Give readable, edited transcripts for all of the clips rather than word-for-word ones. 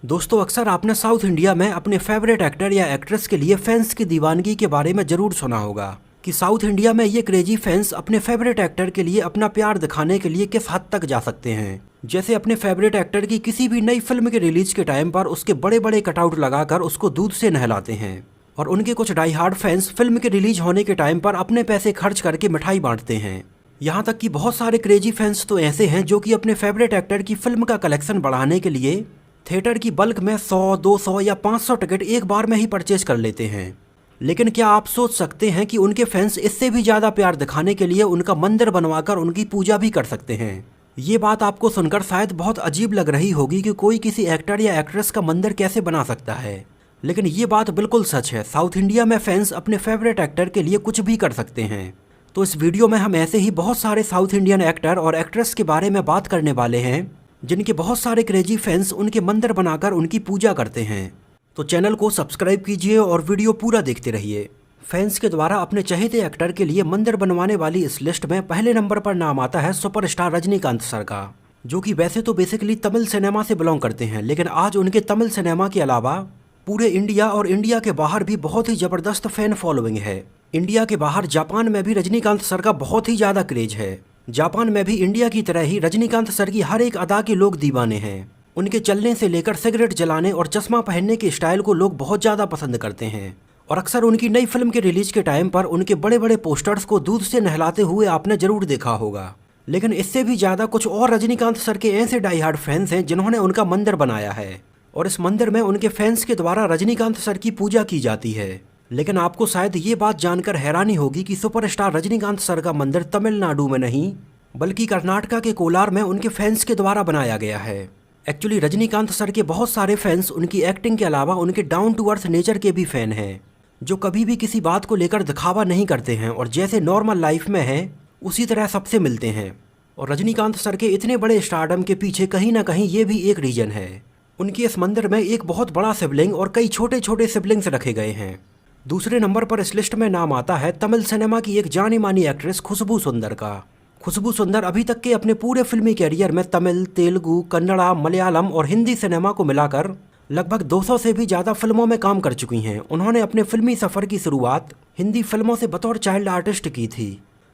दोस्तों, अक्सर आपने साउथ इंडिया में अपने फेवरेट एक्टर या एक्ट्रेस के लिए फैंस की दीवानगी के बारे में जरूर सुना होगा कि साउथ इंडिया में ये क्रेजी फैंस अपने फेवरेट एक्टर के लिए अपना प्यार दिखाने के लिए किस हद तक जा सकते हैं। जैसे अपने फेवरेट एक्टर की किसी भी नई फिल्म के रिलीज के टाइम पर उसके बड़े बड़े कटआउट लगाकर उसको दूध से नहलाते हैं, और उनके कुछ डाई हार्ड फैंस फिल्म के रिलीज होने के टाइम पर अपने पैसे खर्च करके मिठाई बांटते हैं। यहाँ तक कि बहुत सारे क्रेजी फैंस तो ऐसे हैं जो कि अपने फेवरेट एक्टर की फिल्म का कलेक्शन बढ़ाने के लिए थिएटर की बल्क में 100, 200 या 500 टिकट एक बार में ही परचेज कर लेते हैं। लेकिन क्या आप सोच सकते हैं कि उनके फैंस इससे भी ज़्यादा प्यार दिखाने के लिए उनका मंदिर बनवाकर उनकी पूजा भी कर सकते हैं। ये बात आपको सुनकर शायद बहुत अजीब लग रही होगी कि कोई किसी एक्टर या एक्ट्रेस का मंदिर कैसे बना सकता है, लेकिन ये बात बिल्कुल सच है। साउथ इंडिया में फैंस अपने फेवरेट एक्टर के लिए कुछ भी कर सकते हैं। तो इस वीडियो में हम ऐसे ही बहुत सारे साउथ इंडियन एक्टर और एक्ट्रेस के बारे में बात करने वाले हैं जिनके बहुत सारे क्रेजी फैंस उनके मंदिर बनाकर उनकी पूजा करते हैं। तो चैनल को सब्सक्राइब कीजिए और वीडियो पूरा देखते रहिए। फैंस के द्वारा अपने चहेते एक्टर के लिए मंदिर बनवाने वाली इस लिस्ट में पहले नंबर पर नाम आता है सुपरस्टार रजनीकांत सर का, जो कि वैसे तो बेसिकली तमिल सिनेमा से बिलोंग करते हैं, लेकिन आज उनके तमिल सिनेमा के अलावा पूरे इंडिया और इंडिया के बाहर भी बहुत ही जबरदस्त फैन फॉलोइंग है। इंडिया के बाहर जापान में भी रजनीकांत सर का बहुत ही ज़्यादा क्रेज है। जापान में भी इंडिया की तरह ही रजनीकांत सर की हर एक अदा के लोग दीवाने हैं। उनके चलने से लेकर सिगरेट जलाने और चश्मा पहनने के स्टाइल को लोग बहुत ज़्यादा पसंद करते हैं, और अक्सर उनकी नई फिल्म के रिलीज के टाइम पर उनके बड़े बड़े पोस्टर्स को दूध से नहलाते हुए आपने जरूर देखा होगा। लेकिन इससे भी ज़्यादा कुछ और रजनीकांत सर के ऐसे डाई हार्ड फैंस हैं जिन्होंने उनका मंदिर बनाया है, और इस मंदिर में उनके फैंस के द्वारा रजनीकांत सर की पूजा की जाती है। लेकिन आपको शायद ये बात जानकर हैरानी होगी कि सुपरस्टार रजनीकांत सर का मंदिर तमिलनाडु में नहीं बल्कि कर्नाटका के कोलार में उनके फैंस के द्वारा बनाया गया है। एक्चुअली रजनीकांत सर के बहुत सारे फैंस उनकी एक्टिंग के अलावा उनके डाउन टू अर्थ नेचर के भी फैन हैं, जो कभी भी किसी बात को लेकर दिखावा नहीं करते हैं और जैसे नॉर्मल लाइफ में है उसी तरह सबसे मिलते हैं। और रजनीकांत सर के इतने बड़े स्टारडम के पीछे कहीं ना कहीं ये भी एक रीजन है। उनके इस मंदिर में एक बहुत बड़ा शिवलिंग और कई छोटे छोटे शिवलिंग्स रखे गए हैं। दूसरे नंबर पर इस लिस्ट में नाम आता है तमिल सिनेमा की एक जानी मानी एक्ट्रेस खुशबू सुंदर का। खुशबू सुंदर अभी तक के अपने पूरे फिल्मी कैरियर में तमिल, तेलुगु, कन्नड़ा, मलयालम और हिंदी सिनेमा को मिलाकर लगभग 200 से भी ज़्यादा फिल्मों में काम कर चुकी हैं। उन्होंने अपने फिल्मी सफ़र की शुरुआत हिंदी फिल्मों से बतौर चाइल्ड आर्टिस्ट की थी,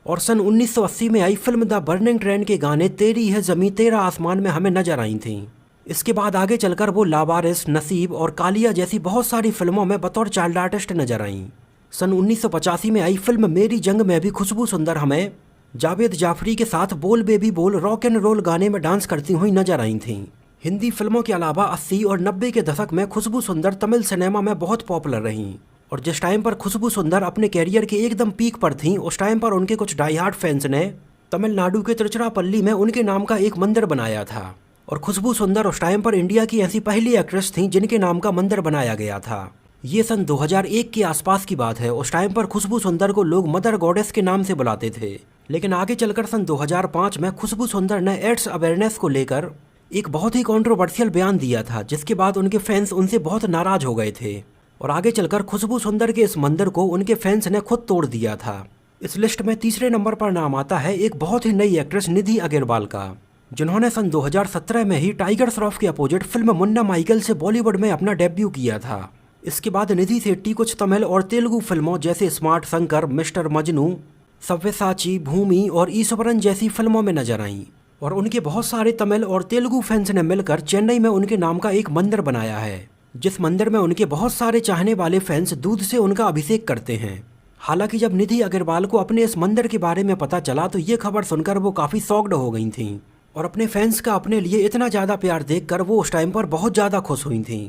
और सन 1980 में आई फिल्म द बर्निंग ट्रेन के गाने तेरी है ज़मीं तेरा आसमान में हमें नजर आई थीं। इसके बाद आगे चलकर वो लावारिस, नसीब और कालिया जैसी बहुत सारी फिल्मों में बतौर चाइल्ड आर्टिस्ट नजर आईं। सन 1985 में आई फिल्म मेरी जंग में भी खुशबू सुंदर हमें जावेद जाफरी के साथ बोल बेबी बोल रॉक एंड रोल गाने में डांस करती हुई नजर आई थीं। हिंदी फिल्मों के अलावा 80 और 90 के दशक में खुशबू सुंदर तमिल सिनेमा में बहुत पॉपुलर रहीं, और जिस टाइम पर खुशबू सुंदर अपने कैरियर के एकदम पीक पर थीं उस टाइम पर उनके कुछ डाई हार्ड फैंस ने तमिलनाडु के तिरुचिरापल्ली में उनके नाम का एक मंदिर बनाया था। और खुशबू सुंदर उस टाइम पर इंडिया की ऐसी पहली एक्ट्रेस थीं जिनके नाम का मंदिर बनाया गया था। ये सन 2001 के आसपास की बात है। उस टाइम पर खुशबू सुंदर को लोग मदर गॉडेस के नाम से बुलाते थे, लेकिन आगे चलकर सन 2005 में खुशबू सुंदर ने एड्स अवेयरनेस को लेकर एक बहुत ही कंट्रोवर्शियल बयान दिया था, जिसके बाद उनके फैंस उनसे बहुत नाराज हो गए थे, और आगे चलकर खुशबू सुंदर के इस मंदिर को उनके फैंस ने खुद तोड़ दिया था। इस लिस्ट में तीसरे नंबर पर नाम आता है एक बहुत ही नई एक्ट्रेस निधि अग्रवाल का, जिन्होंने सन 2017 में ही टाइगर श्रॉफ के अपोजिट फिल्म मुन्ना माइकल से बॉलीवुड में अपना डेब्यू किया था। इसके बाद निधि शेट्टी कुछ तमिल और तेलुगु फिल्मों जैसे स्मार्ट शंकर, मिस्टर मजनू, सव्यसाची, भूमि और ईश्वरन जैसी फिल्मों में नजर आईं, और उनके बहुत सारे तमिल और तेलुगु फैंस ने मिलकर चेन्नई में उनके नाम का एक मंदिर बनाया है, जिस मंदिर में उनके बहुत सारे चाहने वाले फैंस दूध से उनका अभिषेक करते हैं। हालांकि जब निधि अग्रवाल को अपने इस मंदिर के बारे में पता चला तो ये खबर सुनकर वो काफ़ी शॉक्ड हो गई थीं, और अपने फैंस का अपने लिए इतना ज़्यादा प्यार देखकर वो उस टाइम पर बहुत ज़्यादा खुश हुई थीं।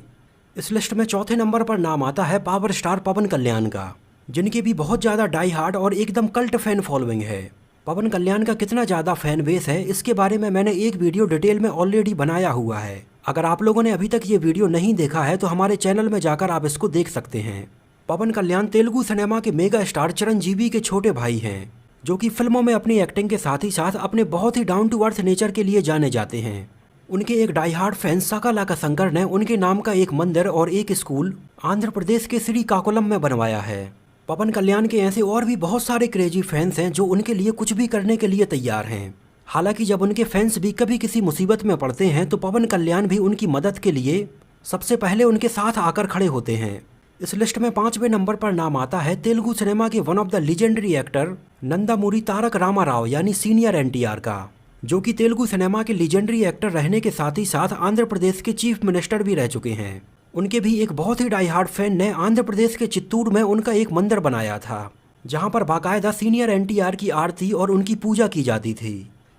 इस लिस्ट में चौथे नंबर पर नाम आता है पावर स्टार पवन कल्याण का, जिनके भी बहुत ज़्यादा डाई हार्ड और एकदम कल्ट फैन फॉलोइंग है। पवन कल्याण का कितना ज़्यादा फैन बेस है इसके बारे में मैंने एक वीडियो डिटेल में ऑलरेडी बनाया हुआ है। अगर आप लोगों ने अभी तक ये वीडियो नहीं देखा है तो हमारे चैनल में जाकर आप इसको देख सकते हैं। पवन कल्याण तेलुगु सिनेमा के मेगा स्टार चिरंजीवी के छोटे भाई हैं, जो कि फिल्मों में अपनी एक्टिंग के साथ ही साथ अपने बहुत ही डाउन टू अर्थ नेचर के लिए जाने जाते हैं। उनके एक डाई हार्ड फैन साकालाका शंकर ने उनके नाम का एक मंदिर और एक स्कूल आंध्र प्रदेश के श्रीकाकुलम में बनवाया है। पवन कल्याण के ऐसे और भी बहुत सारे क्रेजी फैंस हैं जो उनके लिए कुछ भी करने के लिए तैयार हैं। हालांकि जब उनके फैंस भी कभी किसी मुसीबत में पड़ते हैं तो पवन कल्याण भी उनकी मदद के लिए सबसे पहले उनके साथ आकर खड़े होते हैं। इस लिस्ट में 5वें नंबर पर नाम आता है तेलुगु सिनेमा के one of the legendary actor Nandamuri Taraka Rama Rao यानी सीनियर एनटीआर का, जो कि तेलुगु सिनेमा के लीजेंडरी एक्टर रहने के साथ ही साथ आंध्र प्रदेश के चीफ मिनिस्टर भी रह चुके हैं। उनके भी एक बहुत ही डाई हार्ड फैन ने आंध्र प्रदेश के चित्तूर में उनका एक मंदिर बनाया था, जहां पर बाकायदा सीनियर एनटीआर की आरती और उनकी पूजा की जाती थी।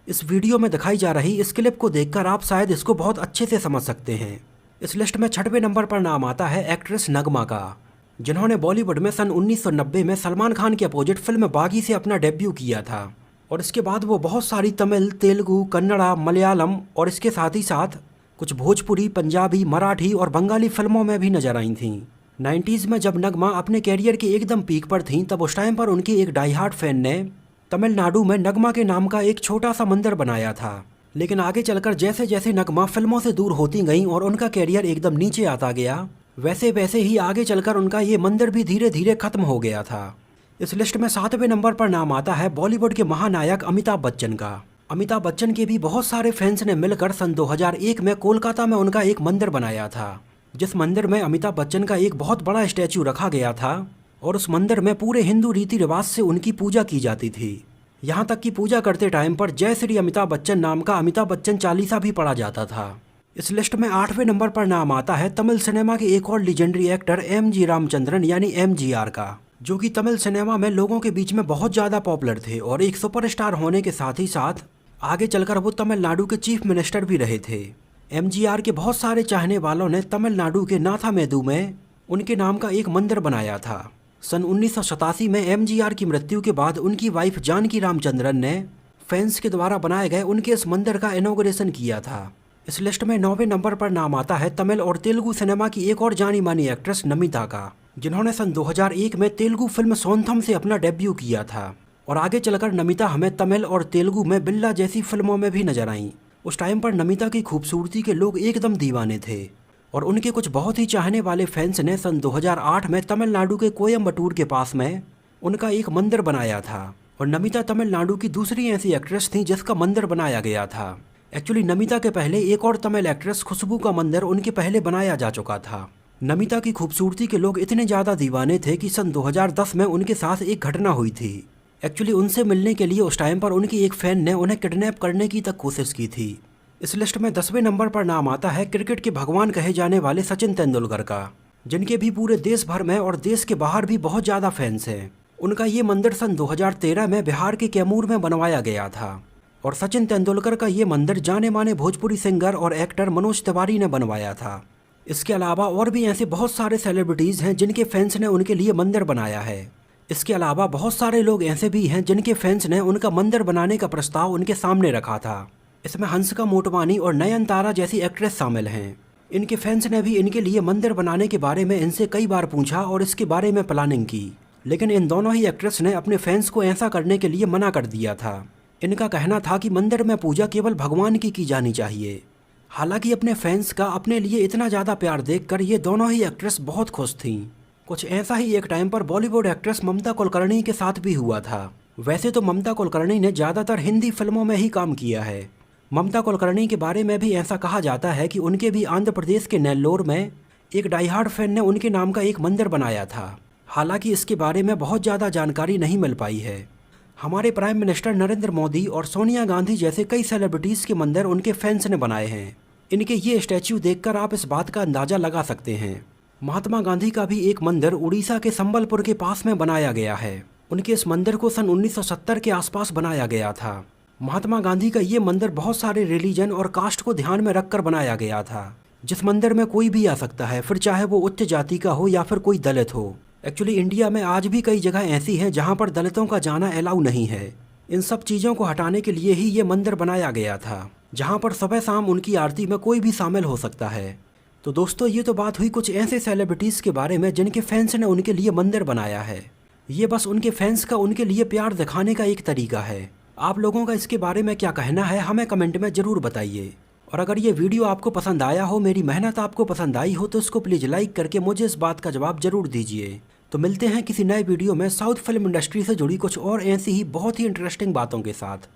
इस वीडियो में दिखाई जा रही इस क्लिप को देखकर आप शायद इसको बहुत अच्छे से समझ सकते हैं। इस लिस्ट में 6वें नंबर पर नाम आता है एक्ट्रेस नगमा का, जिन्होंने बॉलीवुड में सन 1990 में सलमान खान के अपोजिट फिल्म बागी से अपना डेब्यू किया था और इसके बाद वो बहुत सारी तमिल, तेलुगु, कन्नड़ा, मलयालम और इसके साथ ही साथ कुछ भोजपुरी, पंजाबी, मराठी और बंगाली फिल्मों में भी नजर आई थीं। 90s में जब नगमा अपने कैरियर के एकदम पीक पर थीं, तब उस टाइम पर उनके एक डाई हार्ड फैन ने तमिलनाडु में नगमा के नाम का एक छोटा सा मंदिर बनाया था। लेकिन आगे चलकर जैसे जैसे नगमा फिल्मों से दूर होती गईं और उनका कैरियर एकदम नीचे आता गया, वैसे वैसे ही आगे चलकर उनका ये मंदिर भी धीरे धीरे खत्म हो गया था। इस लिस्ट में 7वें नंबर पर नाम आता है बॉलीवुड के महानायक अमिताभ बच्चन का। अमिताभ बच्चन के भी बहुत सारे फैंस ने मिलकर सन 2001 में कोलकाता में उनका एक मंदिर बनाया था, जिस मंदिर में अमिताभ बच्चन का एक बहुत बड़ा स्टैचू रखा गया था और उस मंदिर में पूरे हिंदू रीति रिवाज से उनकी पूजा की जाती थी। यहाँ तक कि पूजा करते टाइम पर जय श्री अमिताभ बच्चन नाम का अमिताभ बच्चन चालीसा भी पढ़ा जाता था। इस लिस्ट में 8वें नंबर पर नाम आता है तमिल सिनेमा के एक और लीजेंडरी एक्टर एमजी रामचंद्रन यानी एमजीआर का, जो कि तमिल सिनेमा में लोगों के बीच में बहुत ज़्यादा पॉपुलर थे और एक सुपरस्टार होने के साथ ही साथ आगे चलकर वो तमिलनाडु के चीफ मिनिस्टर भी रहे थे। एमजीआर के बहुत सारे चाहने वालों ने तमिलनाडु के नाथामेदु में उनके नाम का एक मंदिर बनाया था। सन 1987 में एमजीआर की मृत्यु के बाद उनकी वाइफ जानकी रामचंद्रन ने फैंस के द्वारा बनाए गए उनके इस मंदिर का इनॉग्रेशन किया था। इस लिस्ट में 9वें नंबर पर नाम आता है तमिल और तेलुगु सिनेमा की एक और जानी मानी एक्ट्रेस नमिता का, जिन्होंने सन 2001 में तेलुगु फिल्म सोनथम से अपना डेब्यू किया था और आगे चलकर नमिता हमें तमिल और तेलुगु में बिल्ला जैसी फिल्मों में भी नजर आईं। उस टाइम पर नमिता की खूबसूरती के लोग एकदम दीवाने थे और उनके कुछ बहुत ही चाहने वाले फैंस ने सन 2008 में तमिलनाडु के कोयम्बटूर के पास में उनका एक मंदिर बनाया था और नमिता तमिलनाडु की दूसरी ऐसी एक्ट्रेस थी जिसका मंदिर बनाया गया था। एक्चुअली नमिता के पहले एक और तमिल एक्ट्रेस खुशबू का मंदिर उनके पहले बनाया जा चुका था। नमिता की खूबसूरती के लोग इतने ज़्यादा दीवाने थे कि सन 2010 में उनके साथ एक घटना हुई थी। एक्चुअली उनसे मिलने के लिए उस टाइम पर उनकी एक फ़ैन ने उन्हें किडनैप करने की तक कोशिश की थी। इस लिस्ट में 10वें नंबर पर नाम आता है क्रिकेट के भगवान कहे जाने वाले सचिन तेंदुलकर का, जिनके भी पूरे देश भर में और देश के बाहर भी बहुत ज़्यादा फैंस हैं। उनका ये मंदिर सन 2013 में बिहार के कैमूर में बनवाया गया था और सचिन तेंदुलकर का ये मंदिर जाने माने भोजपुरी सिंगर और एक्टर मनोज तिवारी ने बनवाया था। इसके अलावा और भी ऐसे बहुत सारे सेलिब्रिटीज़ हैं जिनके फैंस ने उनके लिए मंदिर बनाया है। इसके अलावा बहुत सारे लोग ऐसे भी हैं जिनके फैंस ने उनका मंदिर बनाने का प्रस्ताव उनके सामने रखा था। इसमें हंसिका मोटवानी और नयनतारा जैसी एक्ट्रेस शामिल हैं। इनके फैंस ने भी इनके लिए मंदिर बनाने के बारे में इनसे कई बार पूछा और इसके बारे में प्लानिंग की, लेकिन इन दोनों ही एक्ट्रेस ने अपने फैंस को ऐसा करने के लिए मना कर दिया था। इनका कहना था कि मंदिर में पूजा केवल भगवान की जानी चाहिए। हालांकि अपने फैंस का अपने लिए इतना ज़्यादा प्यार देखकर ये दोनों ही एक्ट्रेस बहुत खुश थीं। कुछ ऐसा ही एक टाइम पर बॉलीवुड एक्ट्रेस ममता कुलकर्णी के साथ भी हुआ था। वैसे तो ममता कुलकर्णी ने ज़्यादातर हिंदी फिल्मों में ही काम किया है। ममता कुलकर्णी के बारे में भी ऐसा कहा जाता है कि उनके भी आंध्र प्रदेश के नेल्लोर में एक डाई हार्ड फैन ने उनके नाम का एक मंदिर बनाया था। हालांकि इसके बारे में बहुत ज़्यादा जानकारी नहीं मिल पाई है। हमारे प्राइम मिनिस्टर नरेंद्र मोदी और सोनिया गांधी जैसे कई सेलिब्रिटीज़ के मंदिर उनके फैंस ने बनाए हैं। इनके ये स्टैच्यू देखकर आप इस बात का अंदाज़ा लगा सकते हैं। महात्मा गांधी का भी एक मंदिर उड़ीसा के संबलपुर के पास में बनाया गया है। उनके इस मंदिर को सन 1970 के आसपास बनाया गया था। महात्मा गांधी का ये मंदिर बहुत सारे रिलीजन और कास्ट को ध्यान में रखकर बनाया गया था, जिस मंदिर में कोई भी आ सकता है, फिर चाहे वो उच्च जाति का हो या फिर कोई दलित हो। एक्चुअली इंडिया में आज भी कई जगह ऐसी हैं जहाँ पर दलितों का जाना अलाउ नहीं है। इन सब चीज़ों को हटाने के लिए ही ये मंदिर बनाया गया था, जहाँ पर सुबह शाम उनकी आरती में कोई भी शामिल हो सकता है। तो दोस्तों, ये तो बात हुई कुछ ऐसे सेलिब्रिटीज़ के बारे में जिनके फैंस ने उनके लिए मंदिर बनाया है। ये बस उनके फैंस का उनके लिए प्यार दिखाने का एक तरीका है। आप लोगों का इसके बारे में क्या कहना है हमें कमेंट में ज़रूर बताइए। और अगर ये वीडियो आपको पसंद आया हो, मेरी मेहनत आपको पसंद आई हो, तो इसको प्लीज़ लाइक करके मुझे इस बात का जवाब ज़रूर दीजिए। तो मिलते हैं किसी नए वीडियो में साउथ फिल्म इंडस्ट्री से जुड़ी कुछ और ऐसी ही बहुत ही इंटरेस्टिंग बातों के साथ।